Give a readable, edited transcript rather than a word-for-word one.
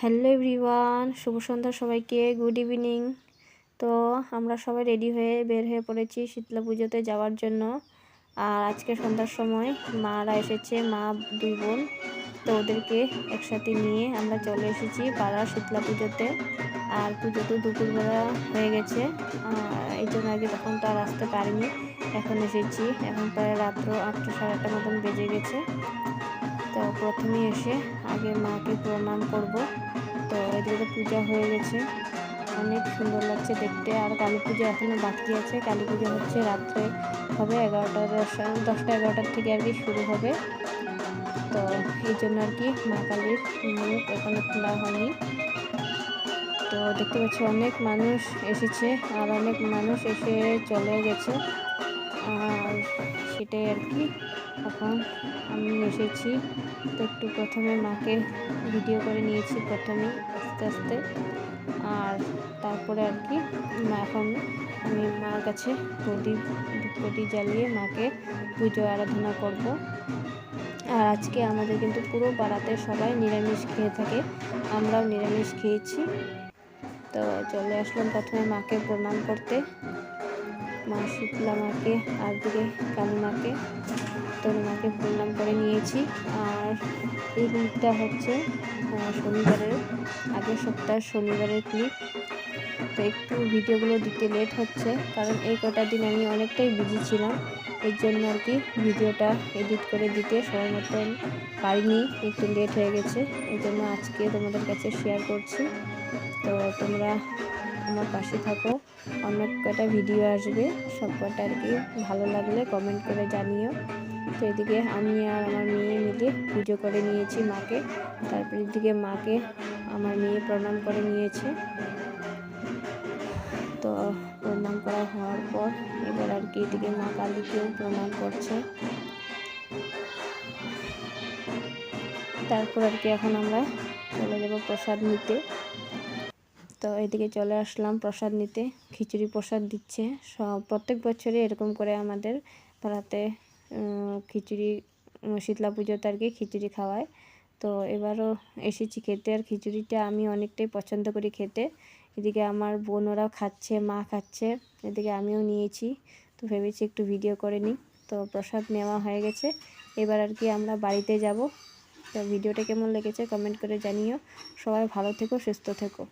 Hello everyone, শুভ সন্ধ্যা সবাইকে, good evening. তো আমরা সবাই রেডি হয়ে বের হয়ে পড়েছি শীতলা পুজোতে যাওয়ার জন্য। আর আজকে সন্ধ্যার সময় মারা এসেছে, মা দুই বোন, তো ওদেরকে একসাথে নিয়ে আমরা চলে এসেছি পাড়া শীতলা পুজোতে। আর পুজো তো দুপুরবেলা হয়ে গেছে, এই জন্য আগে তখন তো আর আসতে পারিনি, এখন এসেছি। এখন প্রায় রাত্র 8টা সাড়ে 8টার মতন বেজে গেছে। তো প্রথমে এসে আগে মাকে প্রণাম করব। তো এদিকে পূজা হয়ে গেছে, অনেক সুন্দর লাগছে দেখতে। আর কালী পুজো এখনও বাকি আছে, কালী পুজো হচ্ছে রাত্রে হবে 10টা 11টার থেকে আর কি শুরু হবে। তো এই জন্য আর কি মা কালীর মুখ এখনো খোলা হয়নি। তো দেখতে পাচ্ছি অনেক মানুষ এসেছে আর অনেক মানুষ এসে চলে গেছে। আর সেটাই আর কি, এখন আমি এসেছি তো একটু প্রথমে মাকে ভিডিও করে নিয়েছি প্রথমে আস্তে আস্তে। আর তারপরে আর কি এখন আমি মার কাছে ধূপকাঠি জ্বালিয়ে মাকে পুজো আরাধনা করব। আর আজকে আমাদের কিন্তু পুরো পাড়াতে সবাই নিরামিষ খেয়ে থাকে, আমরাও নিরামিষ খেয়েছি। তো চলে আসলাম প্রথমে মাকে প্রণাম করতে, মা শীতলা মাকে আর দিকে কালী মাকে, তরু মাকে প্রণাম করে নিয়েছি। আর এই ক্লিপটা হচ্ছে শনিবারের, আগের সপ্তাহের শনিবারের ক্লিপ। তো একটু ভিডিওগুলো দিতে লেট হচ্ছে, কারণ এই কটা দিন আমি অনেকটাই বিজি ছিলাম, এর জন্য আর কি ভিডিওটা এডিট করে দিতে সময় মতন পারিনি, একটু লেট হয়ে গেছে। এই জন্য আজকে তোমাদের কাছে শেয়ার করছি। তো তোমরা আমার পাশে থাকো, অনেক কটা ভিডিও আসবে, সব কটা আর কি ভালো লাগলে কমেন্ট করে জানিও। তো এদিকে আমি আর আমার মেয়ে মিলে পুজো করে নিয়েছি মাকে, তারপর এদিকে মাকে আমার মেয়ে প্রণাম করে নিয়েছে। তো প্রণাম করা হওয়ার পর এবার আর কি এদিকে মা কালীকেও প্রণাম করছে। তারপর আর কি এখন আমরা চলে যাব প্রসাদ নিতে। তো এদিকে চলে আসলাম প্রসাদ নিতে, খিচুড়ি প্রসাদ দিচ্ছে প্রত্যেক বছরে এরকম করে আমাদের পাড়াতে খিচুড়ি, শীতলা পুজোতে আর কি খিচুড়ি খাওয়ায়। তো এবারও এসেছি খেতে, আর খিচুড়িটা আমি অনেকটাই পছন্দ করি খেতে। এদিকে আমার বোনরাও খাচ্ছে, মা খাচ্ছে, এদিকে আমিও নিয়েছি। তো ভেবেছি একটু ভিডিও করে নিই। তো প্রসাদ নেওয়া হয়ে গেছে, এবার আর কি আমরা বাড়িতে যাব। তো ভিডিওটা কেমন লেগেছে কমেন্ট করে জানিও। সবাই ভালো থেকো, সুস্থ থেকো।